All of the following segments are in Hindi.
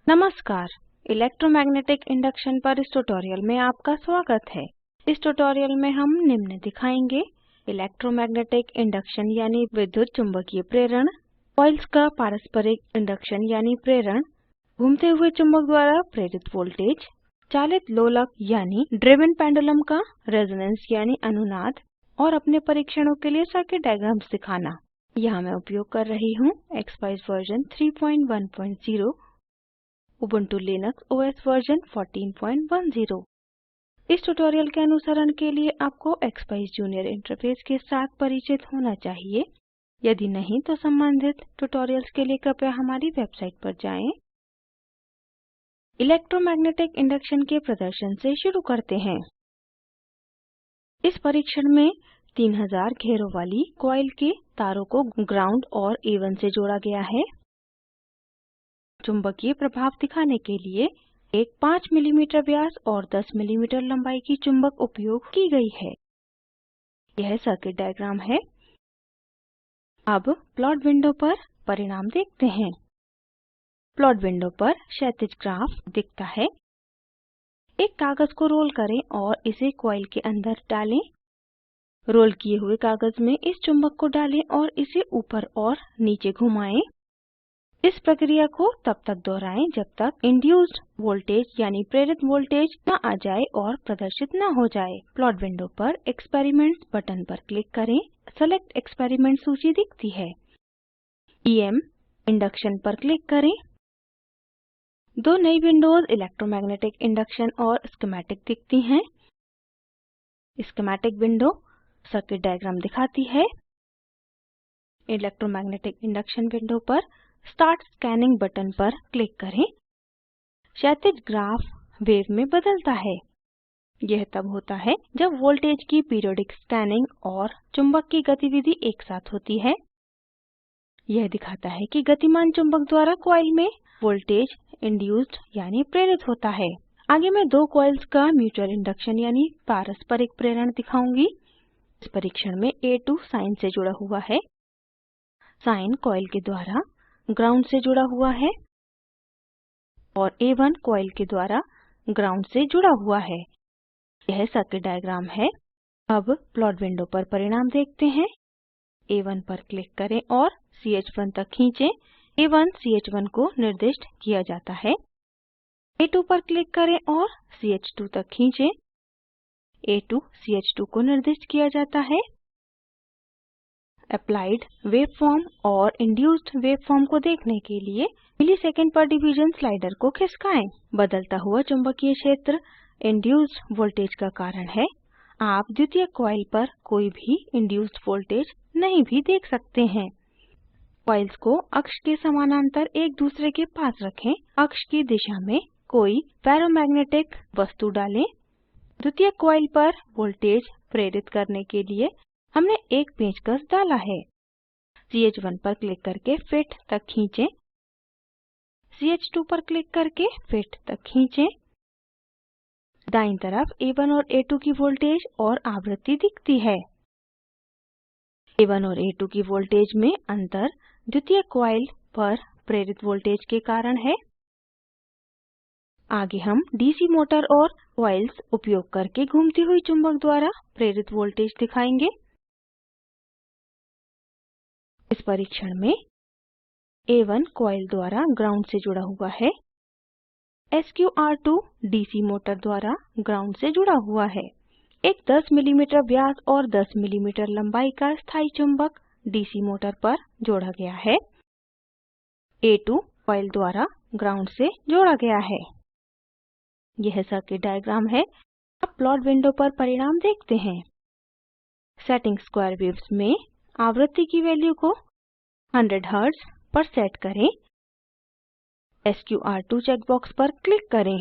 नमस्कार, इलेक्ट्रोमैग्नेटिक इंडक्शन पर इस ट्यूटोरियल में आपका स्वागत है। इस ट्यूटोरियल में हम निम्न दिखाएंगे: इलेक्ट्रोमैग्नेटिक इंडक्शन यानी विद्युत चुम्बकीय प्रेरण, कॉइल्स का पारस्परिक इंडक्शन यानी प्रेरण, घूमते हुए चुंबक द्वारा प्रेरित वोल्टेज, चालित लोलक यानी ड्रिवन पेंडुलम का रेजोनेंस यानी अनुनाद और अपने परीक्षणों के लिए सर्किट डायग्राम्स दिखाना। यहाँ मैं उपयोग कर रही हूँ ExpEYES version 3.1.0, Ubuntu Linux OS version 14.10। इस ट्यूटोरियल के अनुसरण के लिए आपको एक्सपाइस जूनियर इंटरफेस के साथ परिचित होना चाहिए। यदि नहीं तो संबंधित ट्यूटोरियल्स के लिए कृपया हमारी वेबसाइट पर जाएं। इलेक्ट्रोमैग्नेटिक इंडक्शन के प्रदर्शन से शुरू करते हैं। इस परीक्षण में 3000 घेरों वाली कॉइल के तारों को ग्राउंड और A1 से जोड़ा गया है। चुंबकीय प्रभाव दिखाने के लिए एक 5 मिलीमीटर व्यास और 10 मिलीमीटर लंबाई की चुंबक उपयोग की गई है। यह सर्किट डायग्राम है। अब प्लॉट विंडो पर परिणाम देखते हैं। प्लॉट विंडो पर क्षैतिज ग्राफ दिखता है। एक कागज को रोल करें और इसे कॉइल के अंदर डालें। रोल किए हुए कागज में इस चुंबक को डालें और इसे ऊपर और नीचे घुमाएं। इस प्रक्रिया को तब तक दोहराएं जब तक इंड्यूस्ड वोल्टेज यानी प्रेरित वोल्टेज न आ जाए और प्रदर्शित न हो जाए। प्लॉट विंडो पर एक्सपेरिमेंट्स बटन पर क्लिक करें। सेलेक्ट एक्सपेरिमेंट सूची दिखती है। EM इंडक्शन पर क्लिक करें। दो नई विंडोज इलेक्ट्रोमैग्नेटिक इंडक्शन और स्कीमेटिक दिखती हैं। स्कीमेटिक विंडो सर्किट डायग्राम दिखाती है। इलेक्ट्रोमैग्नेटिक इंडक्शन विंडो पर स्टार्ट स्कैनिंग बटन पर क्लिक करें। क्षैतिज ग्राफ वेव में बदलता है। यह तब होता है जब वोल्टेज की पीरियोडिक स्कैनिंग और चुंबक की गतिविधि एक साथ होती है। यह दिखाता है कि गतिमान चुंबक द्वारा कॉइल में वोल्टेज इंड्यूस्ड यानी प्रेरित होता है। आगे मैं दो कॉइल्स का म्यूचुअल इंडक्शन यानी पारस्परिक प्रेरण दिखाऊंगी। इस परीक्षण में A2 साइन से जुड़ा हुआ है। साइन कॉइल के द्वारा ग्राउंड से जुड़ा हुआ है और A1 कॉइल के द्वारा ग्राउंड से जुड़ा हुआ है। यह सर्किट डायग्राम है। अब प्लॉट विंडो पर परिणाम देखते हैं। A1 पर क्लिक करें और CH1 तक खींचें। A1 CH1 को निर्दिष्ट किया जाता है। A2 पर क्लिक करें और CH2 तक खींचें। A2 CH2 को निर्दिष्ट किया जाता है। अप्लाइड वेवफॉर्म और इंड्यूस्ड वेवफॉर्म को देखने के लिए मिलीसेकंड पर डिवीजन स्लाइडर को खिसकाएं। बदलता हुआ चुंबकीय क्षेत्र इंड्यूस्ड वोल्टेज का कारण है। आप द्वितीय कॉइल पर कोई भी इंड्यूस्ड वोल्टेज नहीं भी देख सकते हैं। कॉइल्स को अक्ष के समानांतर एक दूसरे के पास रखें। अक्ष की दिशा में कोई फेरोमैग्नेटिक वस्तु डालें। द्वितीय कॉइल पर वोल्टेज प्रेरित करने के लिए हमने एक पेंचकस डाला है। CH1 पर क्लिक करके फिट तक खींचें। CH2 पर क्लिक करके फिट तक खींचें। दाईं तरफ A1 और A2 की वोल्टेज और आवृत्ति दिखती है। A1 और A2 की वोल्टेज में अंतर द्वितीय कॉइल पर प्रेरित वोल्टेज के कारण है। आगे हम DC मोटर और कॉइल्स उपयोग करके घूमती हुई चुंबक द्वारा प्रेरित वोल्टेज दिखाएंगे। इस परीक्षण में A1 कॉइल द्वारा ग्राउंड से जुड़ा हुआ है। SQR2 DC मोटर द्वारा ग्राउंड से जुड़ा हुआ है। एक 10 मिलीमीटर व्यास और 10 मिलीमीटर लंबाई का स्थायी चुंबक DC मोटर पर जोड़ा गया है। A2 कॉइल द्वारा ग्राउंड से जोड़ा गया है। यह सर्किट डायग्राम है। अब प्लॉट विंडो पर परिणाम देखते हैं। सेटिंग स्क्वायर वेव्स में आवृत्ति की वैल्यू को 100 हर्ट्ज पर सेट करें। SQR2 चेकबॉक्स पर क्लिक करें।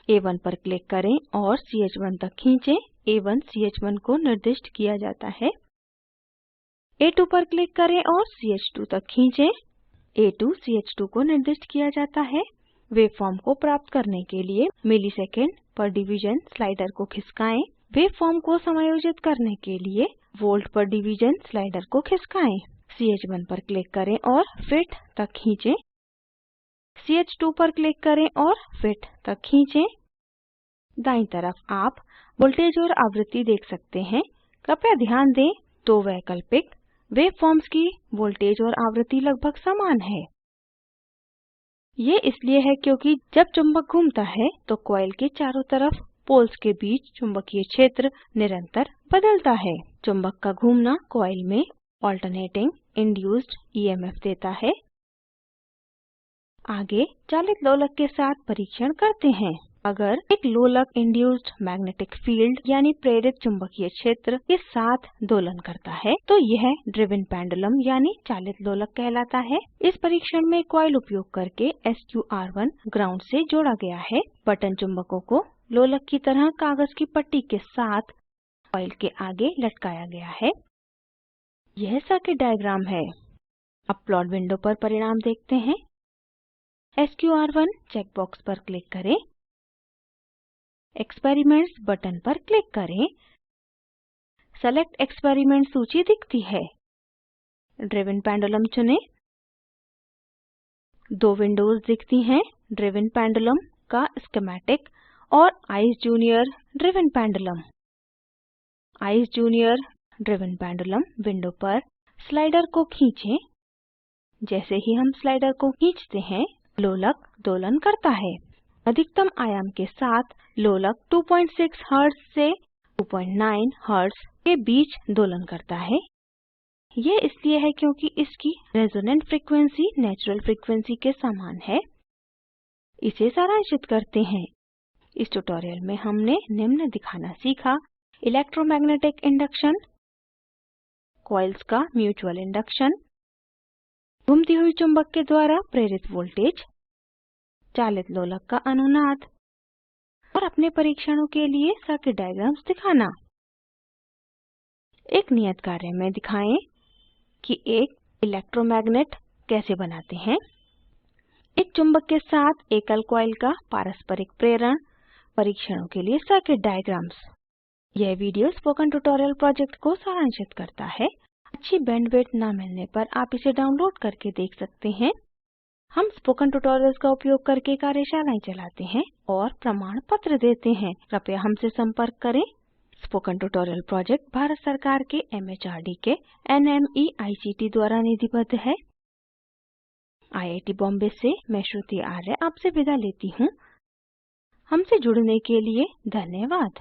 A1 पर क्लिक करें और CH1 तक खींचें। A1 CH1 को निर्दिष्ट किया जाता है। A2 पर क्लिक करें और CH2 तक खींचें। A2 CH2 को निर्दिष्ट किया जाता है। वेवफॉर्म को प्राप्त करने के लिए मिलीसेकंड पर डिवीजन स्लाइडर को खिसकाएं। वेवफॉर्म को समायोजित करने के लिए वोल्ट पर डिवीजन स्लाइडर को खिसकाएं। CH1 पर क्लिक करें और फिट तक खींचें। CH2 पर क्लिक करें और फिट तक खींचें। दाईं तरफ आप वोल्टेज और आवृत्ति देख सकते हैं। कृपया ध्यान दें, दो वैकल्पिक वेवफॉर्म्स की वोल्टेज और आवृत्ति लगभग समान है। ये इसलिए है क्योंकि जब चुंबक घूमता है तो कॉइल के चारों तरफ पोल्स के बीच चुंबकीय क्षेत्र निरंतर बदलता है। चुंबक का घूमना कॉइल में ऑल्टरनेटिंग इंड्यूस्ड EMF देता है। आगे चालित लोलक के साथ परीक्षण करते हैं। अगर एक लोलक इंड्यूस्ड मैग्नेटिक फील्ड यानी प्रेरित चुंबकीय क्षेत्र के साथ दोलन करता है तो यह ड्रिवन पेंडुलम यानी चालित लोलक कहलाता है। इस परीक्षण में कॉइल उपयोग करके SQR1 ग्राउंड से जोड़ा गया है। बटन चुंबकों को लोलक की तरह कागज की पट्टी के साथ कॉइल के आगे लटकाया गया है। यह सर्किट डायग्राम है। अब प्लॉट विंडो पर परिणाम देखते हैं। SQR1 चेक बॉक्स पर क्लिक करें। एक्सपेरिमेंट्स बटन पर क्लिक करें। सेलेक्ट एक्सपेरिमेंट सूची दिखती है। ड्रिवन पेंडुलम चुनें। दो विंडोज दिखती हैं, ड्रिवन पेंडुलम का स्कीमेटिक और ice junior driven pendulum. Ice junior driven pendulum window पर स्लाइडर को खींचें। जैसे ही हम स्लाइडर को खींचते हैं लोलक दोलन करता है। अधिकतम आयाम के साथ लोलक 2.6 हर्ट्ज से 2.9 हर्ट्ज के बीच दोलन करता है। यह इसलिए है क्योंकि इसकी रेजोनेंट फ्रीक्वेंसी नेचुरल फ्रीक्वेंसी के समान है। इसे सारांशित करते हैं। इस ट्यूटोरियल में हमने निम्न दिखाना सीखा: इलेक्ट्रोमैग्नेटिक इंडक्शन, कॉइल्स का म्यूचुअल इंडक्शन, घूमती हुई चुंबक के द्वारा प्रेरित वोल्टेज, चालित लोलक का अनुनाद और अपने परीक्षणों के लिए सर्किट डायग्राम्स दिखाना। एक नियत कार्य में दिखाएं कि एक इलेक्ट्रोमैग्नेट कैसे बनाते हैं। एक चुंबक के साथ एकल कॉइल का पारस्परिक प्रेरण, परीक्षणों के लिए सर्किट डायग्राम्स। यह वीडियो स्पोकन ट्यूटोरियल प्रोजेक्ट को सारांशित करता है। अच्छी बैंडविड्थ ना मिलने पर आप इसे डाउनलोड करके देख सकते हैं। हम स्पोकन ट्यूटोरियल्स का उपयोग करके कार्यशालाएं चलाते हैं और प्रमाण पत्र देते हैं। कृपया हमसे संपर्क करें। स्पोकन ट्यूटोरियल प्रोजेक्ट भारत सरकार के MHRD के NMEICT द्वारा निधिबद्ध है। IIT बॉम्बे से मैं श्रुति आर्य आपसे विदा लेती हूँ। हमसे जुड़ने के लिए धन्यवाद।